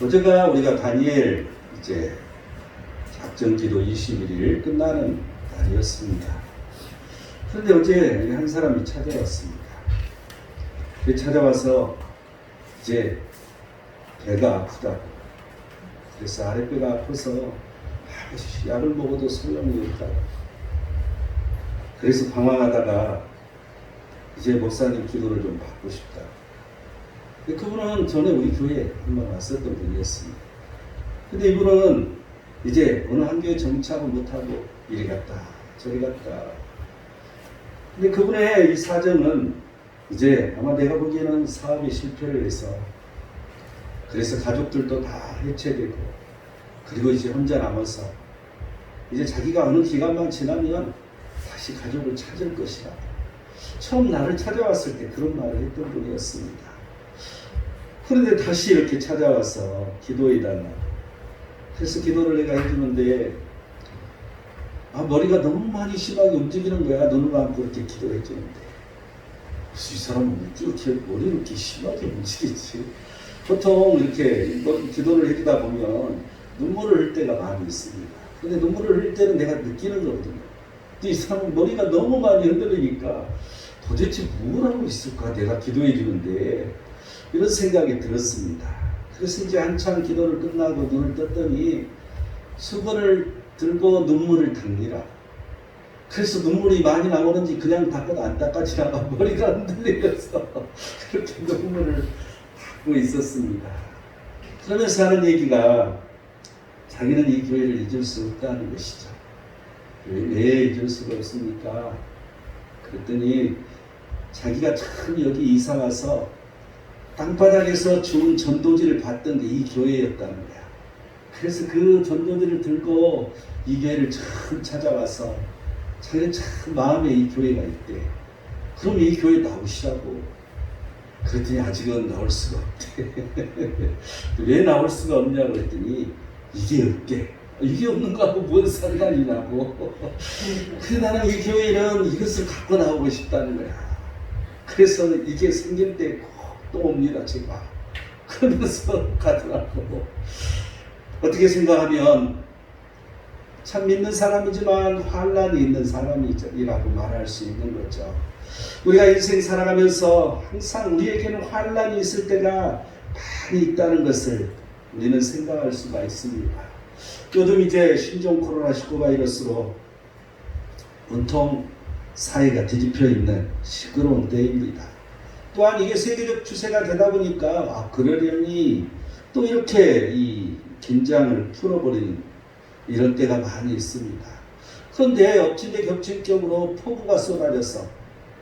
어제가 우리가 다니엘 이제 작전기도 21일 끝나는 날이었습니다. 그런데 어제 한 사람이 찾아왔습니다. 찾아와서 이제 배가 아프다고. 그래서 아랫배가 아파서 아버지 약을 먹어도 소용이 없다고. 그래서 방황하다가 이제 목사님 기도를 좀 받고 싶다. 그분은 전에 우리 교회에 한번 왔었던 분이었습니다. 근데 이분은 이제 어느 한 교회 정착을 못하고 이리 갔다 저리 갔다. 근데 그분의 이 사정은 이제 아마 내가 보기에는 사업이 실패를 해서 그래서 가족들도 다 해체되고 그리고 이제 혼자 남아서 이제 자기가 어느 기간만 지나면 다시 가족을 찾을 것이라 처음 나를 찾아왔을 때 그런 말을 했던 분이었습니다. 그런데 다시 이렇게 찾아와서 기도해 달라고. 그래서 기도를 내가 해주는데 머리가 너무 많이 심하게 움직이는 거야. 눈을 감고 이렇게 기도해 주는데 이 사람은 이렇게 머리를 이렇게 심하게 움직이지. 보통 이렇게 기도를 해주다 보면 눈물을 흘릴 때가 많이 있습니다. 근데 눈물을 흘릴 때는 내가 느끼는 거거든요. 근데 이 사람은 머리가 너무 많이 흔들리니까 도대체 뭘 하고 있을까 내가 기도해 주는데 이런 생각이 들었습니다. 그래서 이제 한참 기도를 끝나고 눈을 떴더니 수건을 들고 눈물을 닦니라. 그래서 눈물이 많이 나오는지 그냥 닦아도 안 닦아지다가 머리가 흔들리면서 그렇게 눈물을 닦고 있었습니다. 그러면서 하는 얘기가 자기는 이 교회를 잊을 수 없다는 것이죠. 왜 잊을 수가 없습니까? 그랬더니 자기가 참 여기 이사 와서 땅바닥에서 주운 전도지를 봤던 게 이 교회였다는 거야. 그래서 그 전도지를 들고 이 교회를 참 찾아와서 자기는 참 마음에 이 교회가 있대. 그럼 이 교회 나오시라고. 그랬더니 아직은 나올 수가 없대. 왜 나올 수가 없냐고 그랬더니 이게 없게. 이게 없는 거하고 뭔 상관이냐고. 그래서 나는 이 교회는 이것을 갖고 나오고 싶다는 거야. 그래서 이게 생길 때 또 옵니다, 제가. 그러면서 가더라고. 어떻게 생각하면 참 믿는 사람이지만 환란이 있는 사람이라고 말할 수 있는 거죠. 우리가 인생 살아가면서 항상 우리에게는 환란이 있을 때가 많이 있다는 것을 우리는 생각할 수가 있습니다. 요즘 이제 신종 코로나19 바이러스로 온통 사회가 뒤집혀 있는 시끄러운 때입니다. 또한 이게 세계적 추세가 되다 보니까 그러려니 또 이렇게 이 긴장을 풀어버리는 이런 때가 많이 있습니다. 그런데 엎친데 겹친 격으로 폭우가 쏟아져서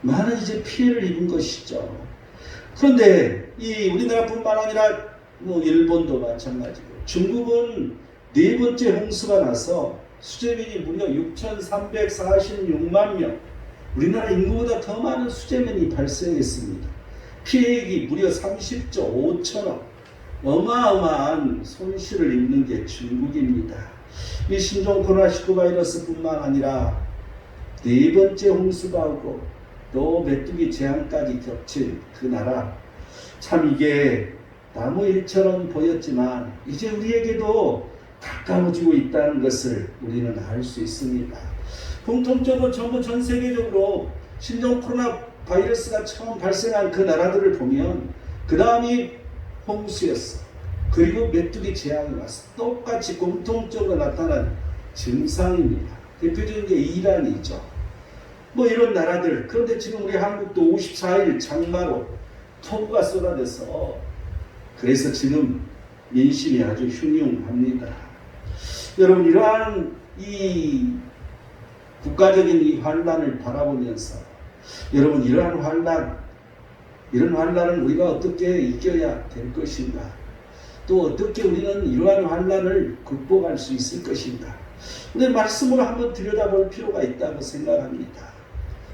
많은 이제 피해를 입은 것이죠. 그런데 이 우리나라뿐만 아니라 일본도 마찬가지고 중국은 네 번째 홍수가 나서 수재민이 무려 6,346만 명, 우리나라 인구보다 더 많은 수재민이 발생했습니다. 피해액이 무려 30조 5천억, 어마어마한 손실을 입는 게 중국입니다. 이 신종 코로나19 바이러스뿐만 아니라 네 번째 홍수가 오고 또 메뚜기 재앙까지 겹친 그 나라, 참 이게 나무 일처럼 보였지만 이제 우리에게도 가까워지고 있다는 것을 우리는 알 수 있습니다. 공통적으로 전부 전 세계적으로 신종 코로나 바이러스가 처음 발생한 그 나라들을 보면 그 다음이 홍수였어. 그리고 메뚜기 재앙이 왔어. 똑같이 공통적으로 나타난 증상입니다. 대표적인 게 이란이죠. 이런 나라들. 그런데 지금 우리 한국도 54일 장마로 폭우가 쏟아져서 그래서 지금 민심이 아주 흉흉합니다. 여러분, 이러한 이 국가적인 이 환란을 바라보면서 여러분, 이런 환란은 우리가 어떻게 이겨야 될 것인가? 또 어떻게 우리는 이러한 환란을 극복할 수 있을 것인가? 근데 말씀으로 한번 들여다볼 필요가 있다고 생각합니다.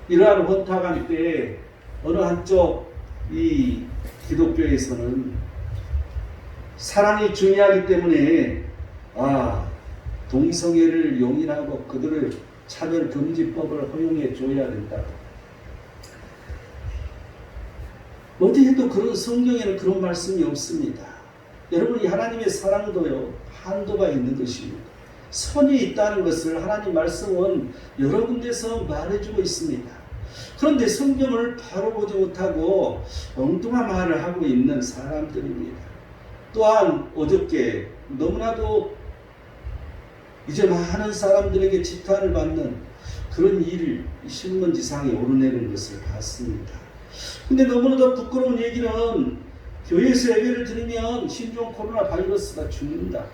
이러한 혼탁한 때에 어느 한쪽 이 기독교에서는 사랑이 중요하기 때문에 동성애를 용인하고 그들을 차별금지법을 허용해 줘야 된다고. 어디에도 그런 성경에는 그런 말씀이 없습니다. 여러분, 이 하나님의 사랑도요, 한도가 있는 것입니다. 선이 있다는 것을 하나님 말씀은 여러 군데서 말해주고 있습니다. 그런데 성경을 바로 보지 못하고 엉뚱한 말을 하고 있는 사람들입니다. 또한 어저께 너무나도 이제 많은 사람들에게 지탄을 받는 그런 일을 신문지상에 오르내는 것을 봤습니다. 근데 너무나도 부끄러운 얘기는 교회에서 예배를 드리면 신종 코로나 바이러스가 죽는다.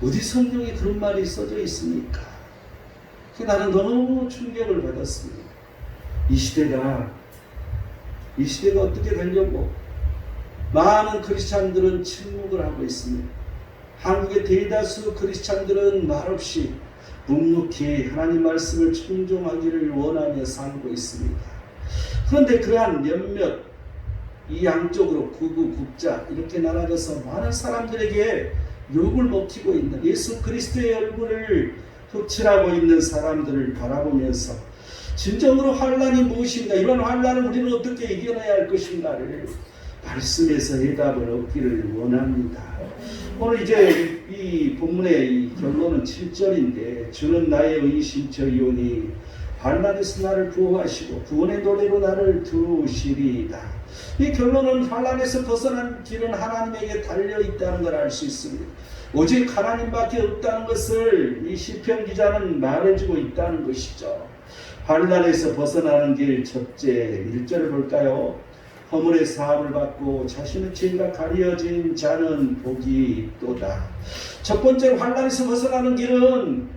어디 성경에 그런 말이 써져 있습니까? 나는 너무 충격을 받았습니다. 이 시대가 어떻게 되려고 많은 크리스찬들은 침묵을 하고 있습니다. 한국의 대다수 크리스찬들은 말없이 묵묵히 하나님 말씀을 청종하기를 원하며 살고 있습니다. 그런데 그러한 몇몇 이 양쪽으로 구구, 국자 이렇게 나눠져서 많은 사람들에게 욕을 먹히고 있는 예수 그리스도의 얼굴을 흑칠하고 있는 사람들을 바라보면서 진정으로 환난이 무엇인가, 이런 환난을 우리는 어떻게 이겨내야 할 것인가를 말씀에서 해답을 얻기를 원합니다. 오늘 이제 이 본문의 이 결론은 7절인데 주는 나의 의심처이오니 환난에서 나를 구하시고 구원의 노래로 나를 두시리이다. 이 결론은 환난에서 벗어난 길은 하나님에게 달려있다는 걸 알 수 있습니다. 오직 하나님밖에 없다는 것을 이 시편 기자는 말해주고 있다는 것이죠. 환난에서 벗어나는 길 첫째 1절을 볼까요? 허물의 사함을 받고 자신의 죄가 가려진 자는 복이 있도다. 첫 번째 환난에서 벗어나는 길은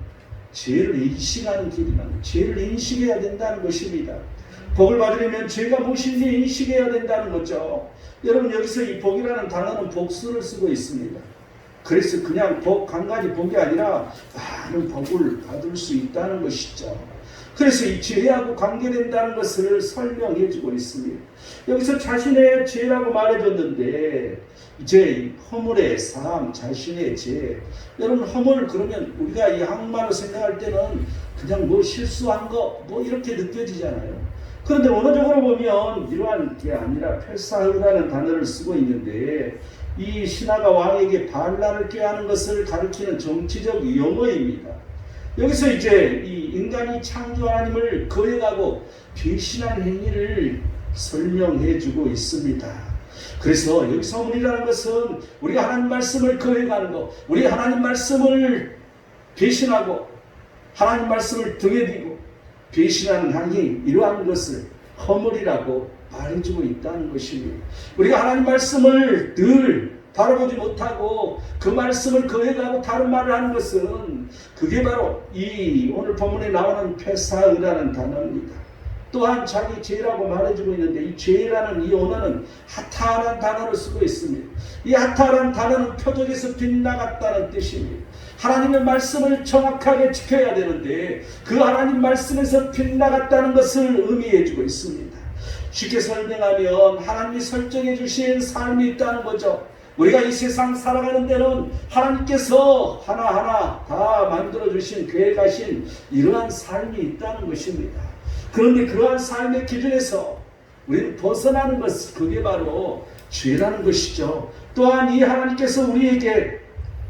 죄를 인식하는 길이란, 죄를 인식해야 된다는 것입니다. 복을 받으려면 죄가 무엇인지 인식해야 된다는 거죠. 여러분, 여기서 이 복이라는 단어는 복수를 쓰고 있습니다. 그래서 그냥 복 한 가지 복이 아니라 많은 복을 받을 수 있다는 것이죠. 그래서 이 죄하고 관계된다는 것을 설명해 주고 있습니다. 여기서 자신의 죄라고 말해줬는데 이제 허물의 사함, 자신의 죄. 여러분, 허물 그러면 우리가 이 한국말로 생각할 때는 그냥 뭐 실수한 거 뭐 이렇게 느껴지잖아요. 그런데 원어적으로 보면 이러한 게 아니라 펠사흐라는 단어를 쓰고 있는데 이 신하가 왕에게 반란을 꾀하는 것을 가리키는 정치적 용어입니다. 여기서 이제 이 인간이 창조 하나님을 거역하고 배신한 행위를 설명해 주고 있습니다. 그래서 여기서 허물이라는 것은 우리가 하나님 말씀을 거역하는 것, 우리 하나님 말씀을 배신하고 하나님 말씀을 등에 대고 배신하는 행위, 이러한 것을 허물이라고 말해주고 있다는 것입니다. 우리가 하나님 말씀을 늘 바라보지 못하고 그 말씀을 거역하고 다른 말을 하는 것은 그게 바로 이 오늘 본문에 나오는 폐사의라는 단어입니다. 또한 자기 죄라고 말해주고 있는데 이 죄라는 이 언어는 하타라는 단어를 쓰고 있습니다. 이 하타라는 단어는 표적에서 빗나갔다는 뜻입니다. 하나님의 말씀을 정확하게 지켜야 되는데 그 하나님 말씀에서 빗나갔다는 것을 의미해 주고 있습니다. 쉽게 설명하면 하나님이 설정해 주신 삶이 있다는 거죠. 우리가 이 세상 살아가는 데는 하나님께서 하나하나 다 만들어 주신 계획하신 이러한 삶이 있다는 것입니다. 그런데 그러한 삶의 기준에서 우리는 벗어나는 것, 그게 바로 죄라는 것이죠. 또한 이 하나님께서 우리에게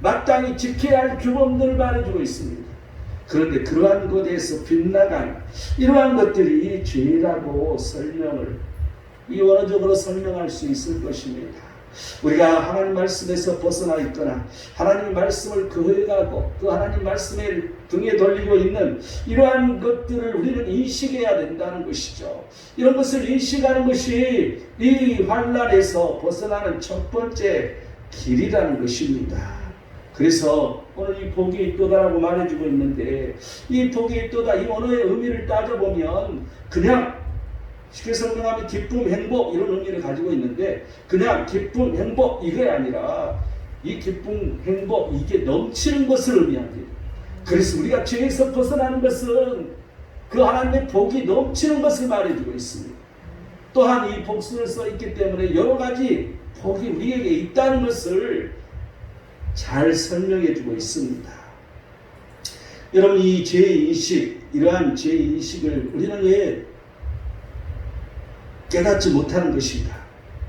마땅히 지켜야 할 규범들을 말해주고 있습니다. 그런데 그러한 것에서 빗나간 이러한 것들이 죄라고 설명을 이 원어적으로 설명할 수 있을 것입니다. 우리가 하나님 말씀에서 벗어나 있거나 하나님 말씀을 거역하고 그 하나님 말씀에 등에 돌리고 있는 이러한 것들을 우리는 인식해야 된다는 것이죠. 이런 것을 인식하는 것이 이 환난에서 벗어나는 첫 번째 길이라는 것입니다. 그래서 오늘 이 복이 있도다라고 말해주고 있는데 이 복이 있도다, 이 언어의 의미를 따져보면 그냥 쉽게 설명하면 기쁨, 행복 이런 의미를 가지고 있는데 그냥 기쁨, 행복 이게 아니라 이 기쁨, 행복 이게 넘치는 것을 의미합니다. 그래서 우리가 죄에서 벗어나는 것은 그 하나님의 복이 넘치는 것을 말해주고 있습니다. 또한 이 복수를 써 있기 때문에 여러 가지 복이 우리에게 있다는 것을 잘 설명해 주고 있습니다. 여러분, 이 죄인식, 이러한 죄인식을 우리는 왜 깨닫지 못하는 것입니다.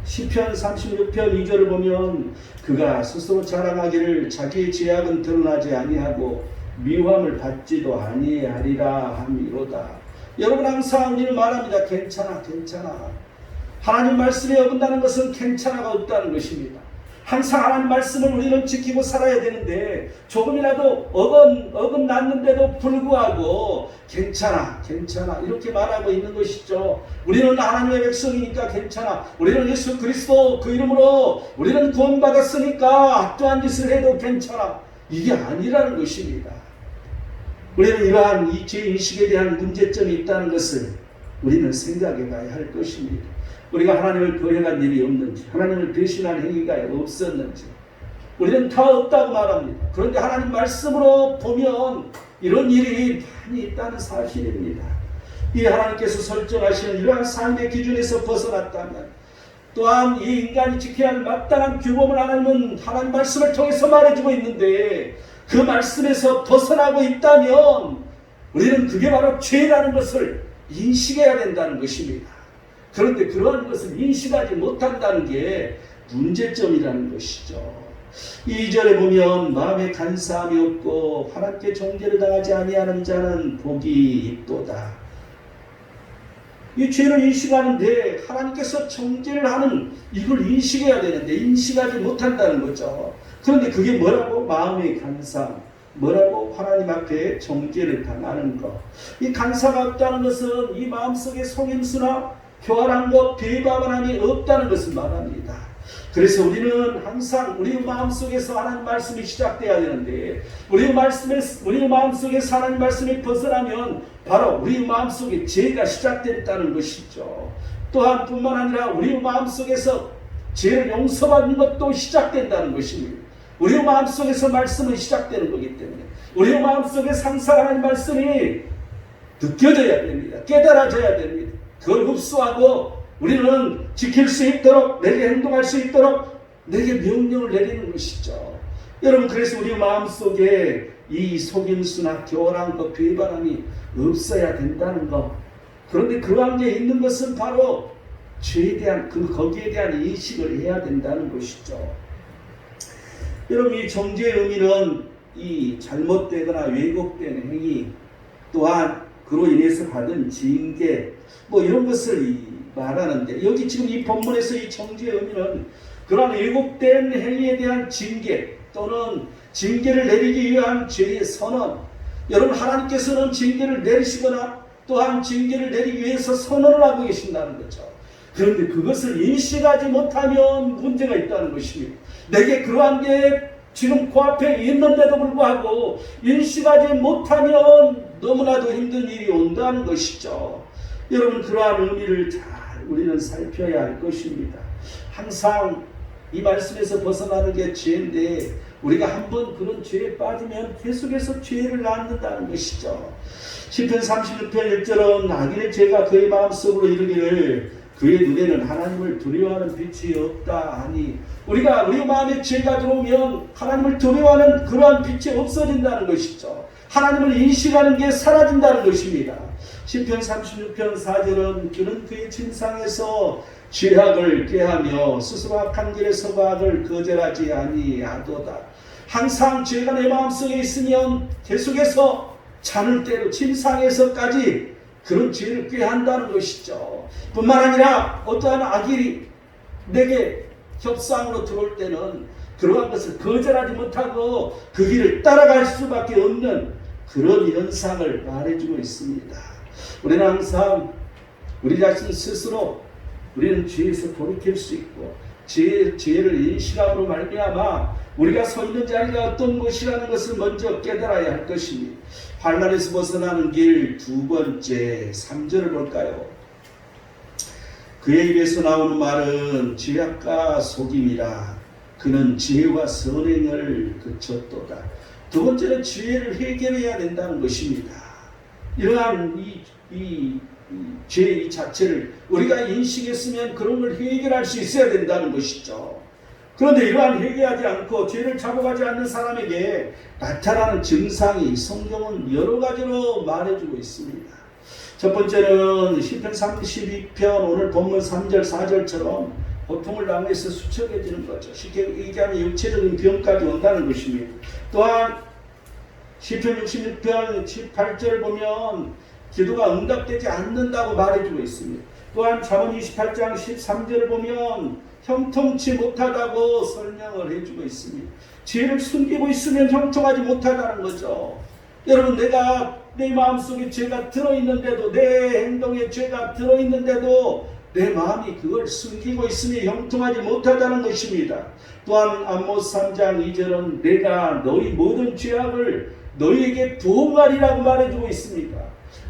시편 36편 2절을 보면 그가 스스로 자랑하기를 자기의 죄악은 드러나지 아니하고 미움을 받지도 아니하리라 함이로다. 여러분 항상 우리는 말합니다. 괜찮아 괜찮아. 하나님 말씀에 어긋나는 것은 괜찮아가 없다는 것입니다. 항상 하나님 말씀을 우리는 지키고 살아야 되는데 조금이라도 어긋났는데도 불구하고 괜찮아 괜찮아 이렇게 말하고 있는 것이죠. 우리는 하나님의 백성이니까 괜찮아. 우리는 예수 그리스도 그 이름으로 우리는 구원받았으니까 어떠한 짓을 해도 괜찮아. 이게 아니라는 것입니다. 우리는 이러한 이 죄인식에 대한 문제점이 있다는 것을 우리는 생각해 봐야 할 것입니다. 우리가 하나님을 거역한 일이 없는지, 하나님을 배신한 행위가 없었는지, 우리는 다 없다고 말합니다. 그런데 하나님 말씀으로 보면 이런 일이 많이 있다는 사실입니다. 이 하나님께서 설정하시는 이러한 삶의 기준에서 벗어났다면, 또한 이 인간이 지켜야 할 마땅한 규범을 하나님 말씀을 통해서 말해주고 있는데 그 말씀에서 벗어나고 있다면 우리는 그게 바로 죄라는 것을 인식해야 된다는 것입니다. 그런데 그러한 것을 인식하지 못한다는 게 문제점이라는 것이죠. 2절에 보면 마음에 간사함이 없고 하나님께 정죄를 당하지 아니하는 자는 복이 있도다. 이 죄를 인식하는데 하나님께서 정죄를 하는 이걸 인식해야 되는데 인식하지 못한다는 거죠. 그런데 그게 뭐라고? 마음의 간사함. 뭐라고? 하나님 앞에 정죄를 당하는 것. 이 간사가 없다는 것은 이 마음속에 속임수나 교활한 것, 배반함이 없다는 것을 말합니다. 그래서 우리는 항상 우리 마음속에서 하나님 말씀이 시작돼야 되는데 우리 마음속에서 하나님 말씀이 벗어나면 바로 우리 마음속에 죄가 시작됐다는 것이죠. 또한 뿐만 아니라 우리 마음속에서 죄를 용서받는 것도 시작된다는 것입니다. 우리 마음속에서 말씀은 시작되는 거기 때문에 우리 마음속에 항상 하나님 말씀이 느껴져야 됩니다. 깨달아져야 됩니다. 그걸 흡수하고 우리는 지킬 수 있도록 내게 행동할 수 있도록 내게 명령을 내리는 것이죠. 여러분 그래서 우리 마음속에 이 속임수나 교활한 것, 배반함이 없어야 된다는 것. 그런데 그러한 게 있는 것은 바로 죄에 대한 거기에 대한 인식을 해야 된다는 것이죠. 여러분 이 정죄의 의미는 이 잘못되거나 왜곡된 행위 또한 그로 인해서 받은 징계 이런 것을 말하는데 여기 지금 이 본문에서 이 정죄의 의미는 그러한 왜곡된 행위에 대한 징계 또는 징계를 내리기 위한 죄의 선언. 여러분 하나님께서는 징계를 내리시거나 또한 징계를 내리기 위해서 선언을 하고 계신다는 거죠. 그런데 그것을 인식하지 못하면 문제가 있다는 것입니다. 내게 그러한 게 지금 코앞에 있는데도 불구하고 인식하지 못하면 너무나도 힘든 일이 온다는 것이죠. 여러분 그러한 의미를 잘 우리는 살펴야 할 것입니다. 항상 이 말씀에서 벗어나는 게 죄인데 우리가 한번 그런 죄에 빠지면 계속해서 죄를 낳는다는 것이죠. 시편 36편 1절은 악인의 죄가 그의 마음속으로 이르기를 그의 눈에는 하나님을 두려워하는 빛이 없다 하니 우리가 우리 마음에 죄가 들어오면 하나님을 두려워하는 그러한 빛이 없어진다는 것이죠. 하나님을 인식하는 게 사라진다는 것입니다. 시편 36편 4절은 그는 그의 침상에서 죄악을 꾀하며 스스로 악한 길에 서고 악을 거절하지 아니하도다. 항상 죄가 내 마음속에 있으면 계속해서 잠을 때로 침상에서까지 그런 죄를 꾀한다는 것이죠. 뿐만 아니라 어떠한 악이 내게 협상으로 들어올 때는 그러한 것을 거절하지 못하고 그 길을 따라갈 수밖에 없는 그런 현상을 말해주고 있습니다. 우리는 항상 우리 자신 스스로 우리는 죄에서 돌이킬 수 있고 죄를 인식함으로 말미암아 우리가 서 있는 자리가 어떤 곳이라는 것을 먼저 깨달아야 할 것입니다. 환난에서 벗어나는 길 두 번째 3절을 볼까요? 그의 입에서 나오는 말은 죄악과 속임이라 그는 지혜와 선행을 그쳤도다. 두 번째는 죄를 해결해야 된다는 것입니다. 이러한 죄 자체를 우리가 인식했으면 그런 걸 해결할 수 있어야 된다는 것이죠. 그런데 이러한 회개하지 않고 죄를 잡아가지 않는 사람에게 나타나는 증상이 성경은 여러 가지로 말해주고 있습니다. 첫 번째는 시편 32편 오늘 본문 3절 4절처럼 고통을 당해서 수척해지는 거죠. 쉽게 얘기하면 육체적인 병까지 온다는 것입니다. 또한 시편 66편 18절 보면 기도가 응답되지 않는다고 말해주고 있습니다. 또한 잠언 28장 13절을 보면 형통치 못하다고 설명을 해주고 있습니다. 죄를 숨기고 있으면 형통하지 못하다는 거죠. 여러분, 내가 내 마음속에 죄가 들어있는데도, 내 행동에 죄가 들어있는데도 내 마음이 그걸 숨기고 있으니 형통하지 못하다는 것입니다. 또한 아모스 3장 2절은 내가 너희 모든 죄악을 너희에게 부응하리라고 말해주고 있습니다.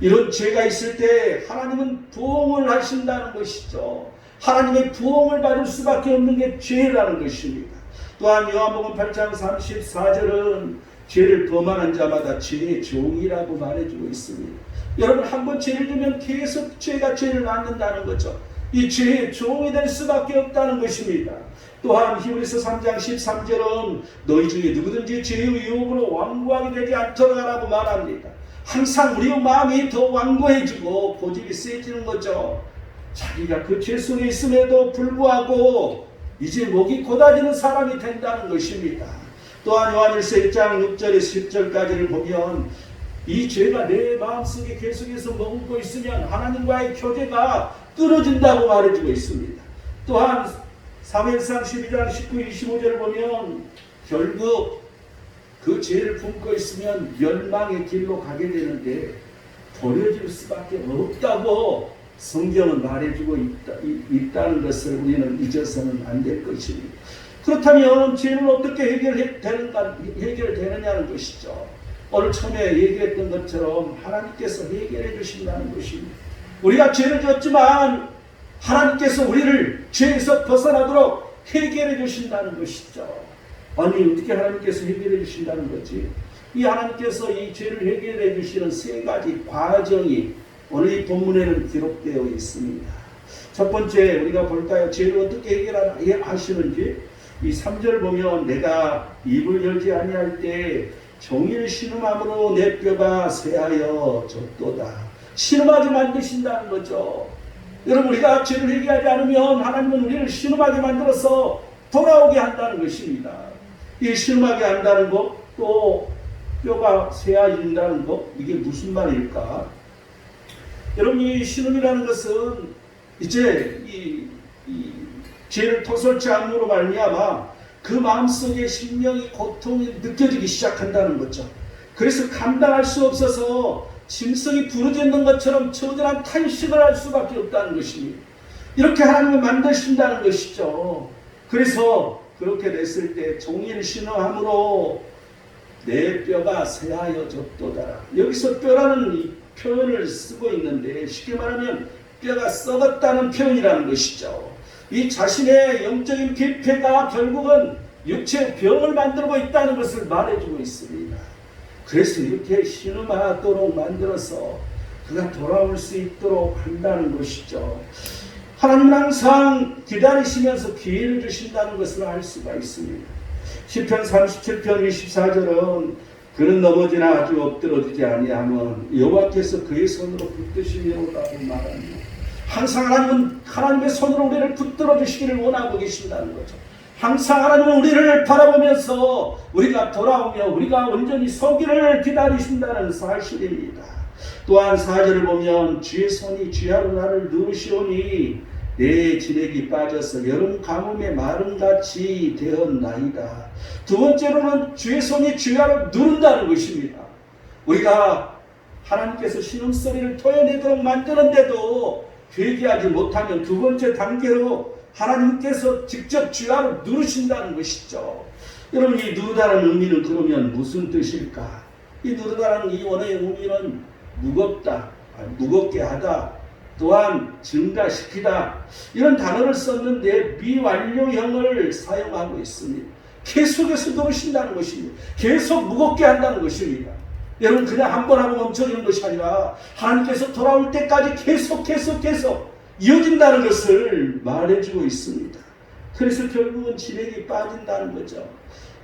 이런 죄가 있을 때 하나님은 부응을 하신다는 것이죠. 하나님의 부응을 받을 수밖에 없는 게 죄라는 것입니다. 또한 요한복음 8장 34절은 죄를 범하는 자마다 죄의 종이라고 말해주고 있습니다. 여러분, 한번 죄를 지면 계속 죄가 죄를 낳는다는 거죠. 이 죄의 종이 될 수밖에 없다는 것입니다. 또한 히브리서 3장 13절은 너희 중에 누구든지 죄의 유혹으로 완고하게 되지 않도록 하라고 말합니다. 항상 우리의 마음이 더 완고해지고 고집이 세지는 거죠. 자기가 그 죄 속에 있음에도 불구하고 이제 목이 곧아지는 사람이 된다는 것입니다. 또한 요한일서 1장 6절에서 10절까지를 보면 이 죄가 내 마음속에 계속해서 머금고 있으면 하나님과의 교제가 끊어진다고 말해주고 있습니다. 또한 사무엘상 12장 19, 25절을 보면 결국 그 죄를 품고 있으면 멸망의 길로 가게 되는데 버려질 수밖에 없다고 성경은 말해주고 있다는 것을 우리는 잊어서는 안 될 것입니다. 그렇다면 죄는 어떻게 해결되느냐는 것이죠. 오늘 처음에 얘기했던 것처럼 하나님께서 해결해 주신다는 것입니다. 우리가 죄를 졌지만 하나님께서 우리를 죄에서 벗어나도록 해결해 주신다는 것이죠. 아니, 어떻게 하나님께서 해결해 주신다는 거지? 이 하나님께서 이 죄를 해결해 주시는 세 가지 과정이 오늘 이 본문에는 기록되어 있습니다. 첫 번째 우리가 볼까요? 죄를 어떻게 해결하시는지. 이 3절을 보면 내가 입을 열지 아니할 때 종일 신음함으로 내 뼈가 쇠하여 졌도다. 신음하게 만드신다는 거죠. 여러분, 우리가 죄를 회개하지 않으면 하나님은 우리를 신음하게 만들어서 돌아오게 한다는 것입니다. 이 신음하게 한다는 것, 또 뼈가 쇠해진다는 것, 이게 무슨 말일까? 여러분, 이 신음이라는 것은 이제 이 죄를 토설치 않음으로 말미암아 그 마음속에 심령이 고통이 느껴지기 시작한다는 거죠. 그래서 감당할 수 없어서 짐승이 부르짖는 것처럼 처절한 탄식을 할 수밖에 없다는 것입니다. 이렇게 하나님을 만드신다는 것이죠. 그래서 그렇게 됐을 때 종일 신음함으로 내 뼈가 쇠하여 졌도다. 여기서 뼈라는 이 표현을 쓰고 있는데 쉽게 말하면 뼈가 썩었다는 표현이라는 것이죠. 이 자신의 영적인 비패가 결국은 육체의 병을 만들고 있다는 것을 말해주고 있습니다. 그래서 이렇게 신음하도록 만들어서 그가 돌아올 수 있도록 한다는 것이죠. 하나님은 항상 기다리시면서 기회를 주신다는 것을 알 수가 있습니다. 시편 37편 24절은 그는 넘어지나 아주 엎드러지지 아니하면 여호와께서 그의 손으로 붙드시려라고 말합니다. 항상 하나님은 하나님의 손으로 우리를 붙들어 주시기를 원하고 계신다는 거죠. 항상 하나님은 우리를 바라보면서 우리가 돌아오며 우리가 온전히 서기를 기다리신다는 사실입니다. 또한 4절을 보면 주의 손이 쥐하로 나를 누르시오니 내 진액이 빠져서 여름 가뭄에 마름같이 되었나이다. 두 번째로는 주의 손이 쥐하로 누른다는 것입니다. 우리가 하나님께서 신음소리를 토해내도록 만드는데도 회개하지 못하면 두 번째 단계로 하나님께서 직접 쥐하로 누르신다는 것이죠. 여러분, 이 누르다는 의미는 그러면 무슨 뜻일까? 이 누르다는 이 원어의 의미는 무겁다, 무겁게 하다, 또한 증가시키다, 이런 단어를 썼는데 미완료형을 사용하고 있습니다. 계속해서 누르신다는 것입니다. 계속 무겁게 한다는 것입니다. 여러분, 그냥 한 번 하고 멈춰지는 것이 아니라 하나님께서 돌아올 때까지 계속 이어진다는 것을 말해주고 있습니다. 그래서 결국은 진액이 빠진다는 거죠.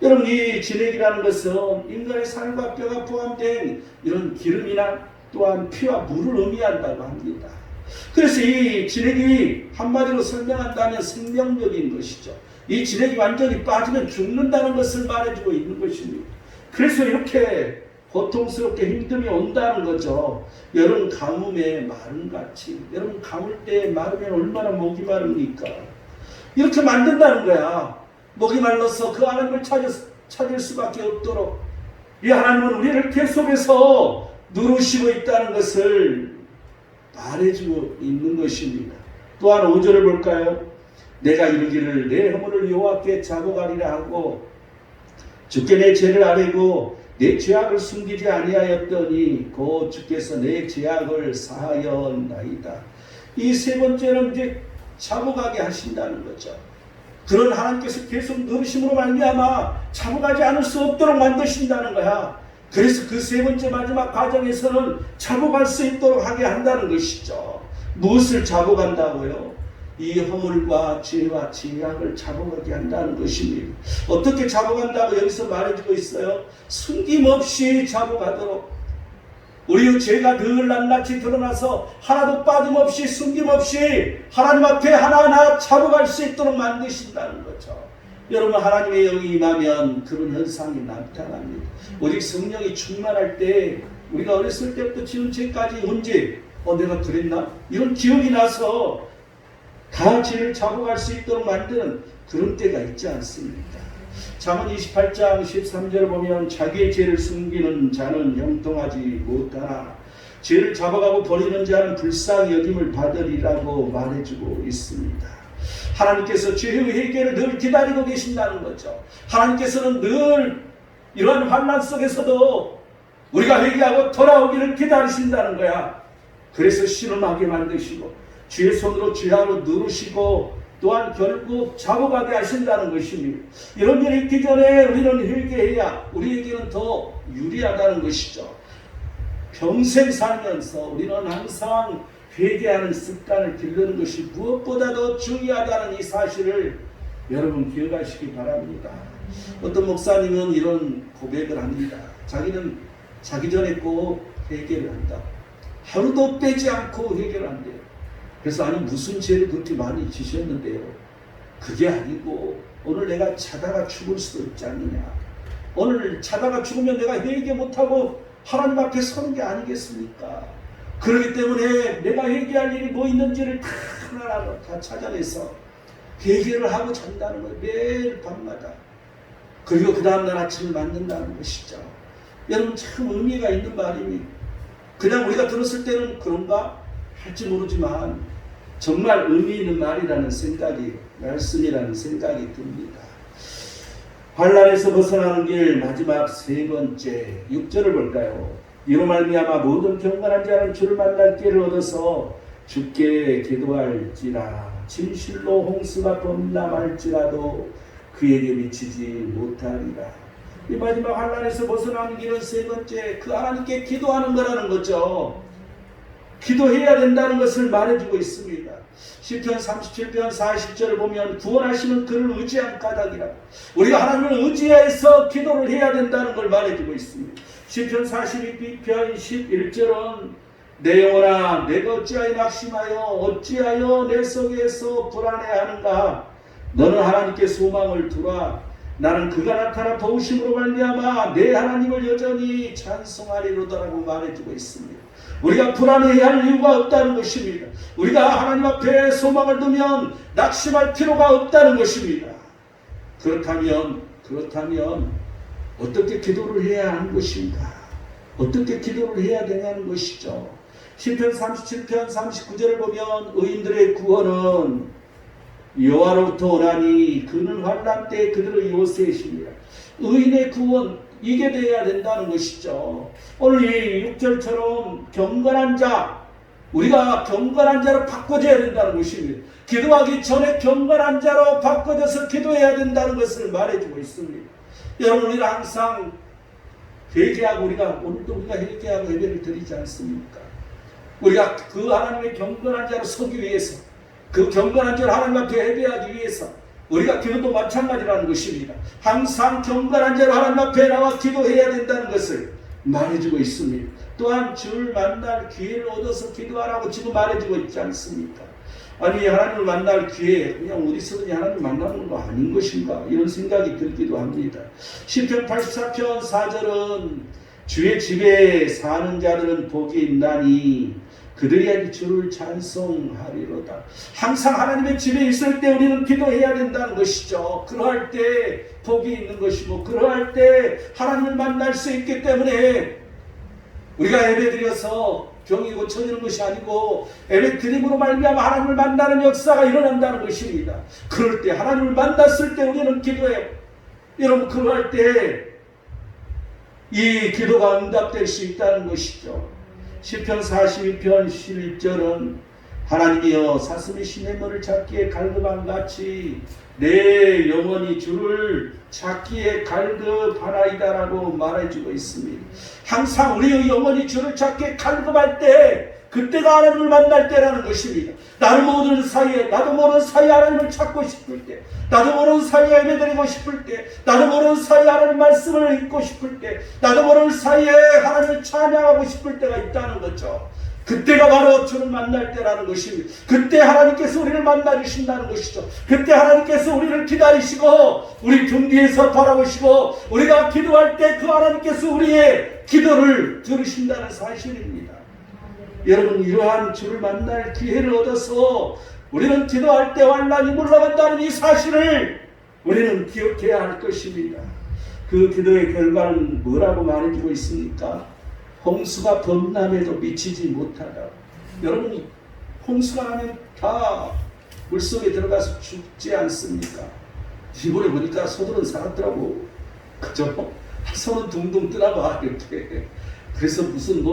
여러분, 이 진액이라는 것은 인간의 살과 뼈가 포함된 이런 기름이나 또한 피와 물을 의미한다고 합니다. 그래서 이 진액이 한마디로 설명한다면 생명력인 것이죠. 이 진액이 완전히 빠지면 죽는다는 것을 말해주고 있는 것입니다. 그래서 이렇게 고통스럽게 힘듦이 온다는 거죠. 여름 가뭄에 마름같이. 여러분 가물 때 마르면 얼마나 목이 마릅니까? 이렇게 만든다는 거야. 목이 말라서 그 하나님을 찾을 수밖에 없도록 이 하나님은 우리를 계속해서 누르시고 있다는 것을 말해주고 있는 것입니다. 또한 5절을 볼까요? 내가 이르기를 내 허물을 여호와께 자복하리라 하고 주께 내 죄를 아뢰고 내 죄악을 숨기지 아니하였더니 곧 주께서 내 죄악을 사하였나이다. 이 세 번째는 이제 자복하게 하신다는 거죠. 그런 하나님께서 계속 누르심으로 말미암아 자복하지 않을 수 없도록 만드신다는 거야. 그래서 그 세 번째 마지막 과정에서는 자복할 수 있도록 하게 한다는 것이죠. 무엇을 자복한다고요? 이 허물과 죄와 죄악을 자복하게 한다는 것입니다. 어떻게 자복한다고 여기서 말해주고 있어요? 숨김없이 자복하도록 우리의 죄가 늘 낱낱이 드러나서 하나도 빠짐없이 숨김없이 하나님 앞에 하나하나 자복할 수 있도록 만드신다는 거죠. 여러분 하나님의 영이 임하면 그런 현상이 나타납니다. 오직 성령이 충만할 때 우리가 어렸을 때부터 지은 죄까지 언제 내가 그랬나? 이런 기억이 나서 다 죄를 자복할 수 있도록 만드는 그런 때가 있지 않습니까? 잠언 28장 13절을 보면 자기의 죄를 숨기는 자는 형통하지 못하나 죄를 잡아가고 버리는 자는 불쌍히 여김을 받으리라고 말해주고 있습니다. 하나님께서 죄의 회개를 늘 기다리고 계신다는 거죠. 하나님께서는 늘 이러한 환난 속에서도 우리가 회개하고 돌아오기를 기다리신다는 거야. 그래서 신음하게 만드시고 주의 손으로 죄악을 누르시고 또한 결국 자복하게 하신다는 것입니다. 이런 일이 있기 전에 우리는 회개해야 우리에게는 더 유리하다는 것이죠. 평생 살면서 우리는 항상 회개하는 습관을 기르는 것이 무엇보다도 중요하다는 이 사실을 여러분 기억하시기 바랍니다. 어떤 목사님은 이런 고백을 합니다. 자기는 자기 전에 꼭 회개를 한다. 하루도 빼지 않고 회개를 한대요. 그래서 아니 무슨 죄를 그렇게 많이 지셨는데요. 그게 아니고 오늘 내가 자다가 죽을 수도 있지 않느냐. 오늘 자다가 죽으면 내가 회개 못하고 하나님 앞에 서는 게 아니겠습니까? 그렇기 때문에 내가 회개할 일이 뭐 있는지를 다 하나하나 다 찾아내서 회개를 하고 잔다는 거예요. 매일 밤마다. 그리고 그 다음날 아침을 만든다는 것이죠. 여러분 참 의미가 있는 말입니다. 그냥 우리가 들었을 때는 그런가 할지 모르지만 정말 의미 있는 말이라는 생각이 말씀이라는 생각이 듭니다. 환난에서 벗어나는 길 마지막 세 번째 6절을 볼까요? 이로 말미암아 모든 경건한 자는 주를 만날 기회를 얻어서 주께 기도할지라 진실로 홍수가 범람할지라도 그에게 미치지 못하리라. 이 마지막 환난에서 벗어나는 길은 세 번째 그 하나님께 기도하는 거라는 거죠. 기도해야 된다는 것을 말해주고 있습니다. 시편 37편 40절을 보면 구원하시는 그를 의지한 까닭이라. 우리가 하나님을 의지해서 기도를 해야 된다는 걸 말해주고 있습니다. 시편 42편 11절은 내 영혼아 내가 어찌하여 낙심하여 어찌하여 내 속에서 불안해하는가. 너는 하나님께 소망을 두라. 나는 그가 나타나 도우심으로 말미암아 내 하나님을 여전히 찬송하리로다라고 말해주고 있습니다. 우리가 불안해야 할 이유가 없다는 것입니다. 우리가 하나님 앞에 소망을 두면 낙심할 필요가 없다는 것입니다. 그렇다면 어떻게 기도를 해야 하는 것인가? 어떻게 기도를 해야 되냐는 것이죠. 시편 37편 39절을 보면 의인들의 구원은 여호와로부터 오나니 그는 환난 때 그들의 요새이십니다. 의인의 구원 이게 되어야 된다는 것이죠. 오늘 이 6절처럼 경건한 자 우리가 경건한 자로 바꿔줘야 된다는 것입니다. 기도하기 전에 경건한 자로 바꿔져서 기도해야 된다는 것을 말해주고 있습니다. 여러분 우리는 항상 회개하고 오늘도 우리가 회개하고 예배를 드리지 않습니까? 우리가 그 하나님의 경건한 자로 서기 위해서 그 경건한 자를 하나님 앞에 예배하기 위해서 우리가 기도도 마찬가지라는 것입니다. 항상 경건한 자로 하나님 앞에 나와 기도해야 된다는 것을 말해주고 있습니다. 또한 주를 만날 기회를 얻어서 기도하라고 지금 말해주고 있지 않습니까? 아니 하나님을 만날 기회 그냥 어디서든지 하나님을 만나는 거 아닌 것인가 이런 생각이 들기도 합니다. 시편 84편 4절은 주의 집에 사는 자들은 복이 있나니 그들이 주를 찬송하리로다. 항상 하나님의 집에 있을 때 우리는 기도해야 된다는 것이죠. 그러할 때 복이 있는 것이고 그러할 때 하나님을 만날 수 있기 때문에 우리가 예배드려서 병이 고쳐지는 것이 아니고 예배드림으로 말미암아 하나님을 만나는 역사가 일어난다는 것입니다. 그럴 때 하나님을 만났을 때 우리는 기도해요. 여러분 그러할 때 이 기도가 응답될 수 있다는 것이죠. 시편 42편 11절은 하나님이여 사슴이 시냇물을 찾기에 갈급함같이 내 영혼이 주를 찾기에 갈급하나이다라고 말해주고 있습니다. 항상 우리의 영혼이 주를 찾기에 갈급할 때 그때가 하나님을 만날 때라는 것입니다. 나도 모르는 사이에 하나님을 찾고 싶을 때, 나도 모르는 사이에 예배드리고 싶을 때, 나도 모르는 사이에 하나님 말씀을 읽고 싶을 때, 나도 모르는 사이에 하나님을 찬양하고 싶을 때가 있다는 거죠. 그때가 바로 주를 만날 때라는 것입니다. 그때 하나님께서 우리를 만나주신다는 것이죠. 그때 하나님께서 우리를 기다리시고 우리 등 뒤에서 바라보시고 우리가 기도할 때 그 하나님께서 우리의 기도를 들으신다는 사실입니다. 여러분 이러한 주를 만날 기회를 얻어서 우리는 기도할 때 환난이 물러간다는 이 사실을 우리는 기억해야 할 것입니다. 그 기도의 결과는 뭐라고 말해주고 있습니까? 홍수가 범람에도 미치지 못하다. 여러분 홍수가 나면 다 물속에 들어가서 죽지 않습니까? 이번에 보니까 소들은 살았더라고. 그죠? 소는 둥둥 뜨나봐 이렇게. 그래서 무슨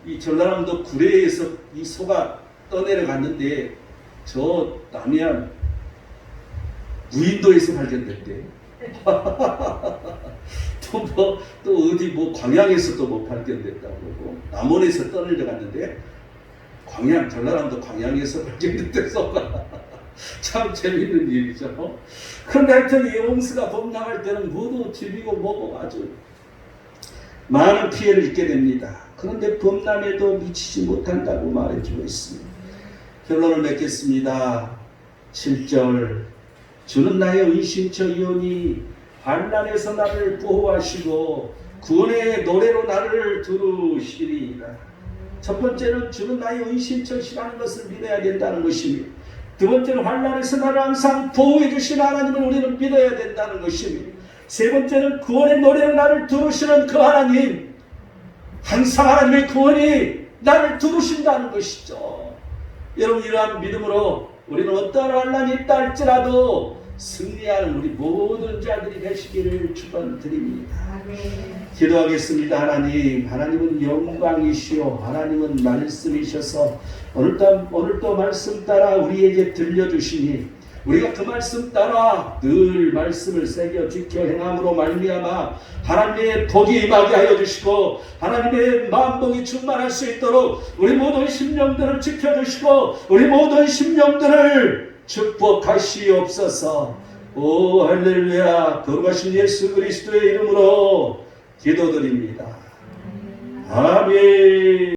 이 전라남도 구례에서 이 소가 떠내려갔는데 저 남해안 무인도에서 발견됐대. 또 어디 광양에서도 발견됐다고 그러고 남원에서 떠내려갔는데 전라남도 광양에서 발견됐대서 참 재밌는 일이죠. 그런데 하여튼 이 홍수가 범람할 때는 모두 집이고 뭐고 아주 많은 피해를 입게 됩니다. 그런데 범람에도 미치지 못한다고 말해주고 있습니다. 결론을 맺겠습니다. 7절 주는 나의 은신처이오니 환난에서 나를 보호하시고 구원의 노래로 나를 두르시리이다. 첫 번째는 주는 나의 은신처시라는 것을 믿어야 된다는 것입니다. 두 번째는 환난에서 나를 항상 보호해 주시는 하나님을 우리는 믿어야 된다는 것입니다. 세 번째는 구원의 노래로 나를 두르시는 그 하나님, 항상 하나님의 구원이 나를 두르신다는 것이죠. 여러분 이러한 믿음으로 우리는 어떠한 환난이 있다 할지라도 승리하는 우리 모든 자들이 되시기를 축원드립니다. 기도하겠습니다. 하나님은 영광이시오. 하나님은 말씀이셔서 오늘도 말씀 따라 우리에게 들려주시니 우리가 그 말씀 따라 늘 말씀을 새겨 지켜 행함으로 말미암아 하나님의 복이 임하게 하여 주시고 하나님의 마음복이 충만할 수 있도록 우리 모든 심령들을 지켜주시고 우리 모든 심령들을 축복하시옵소서. 오 할렐루야. 거룩하신 예수 그리스도의 이름으로 기도드립니다. 아멘.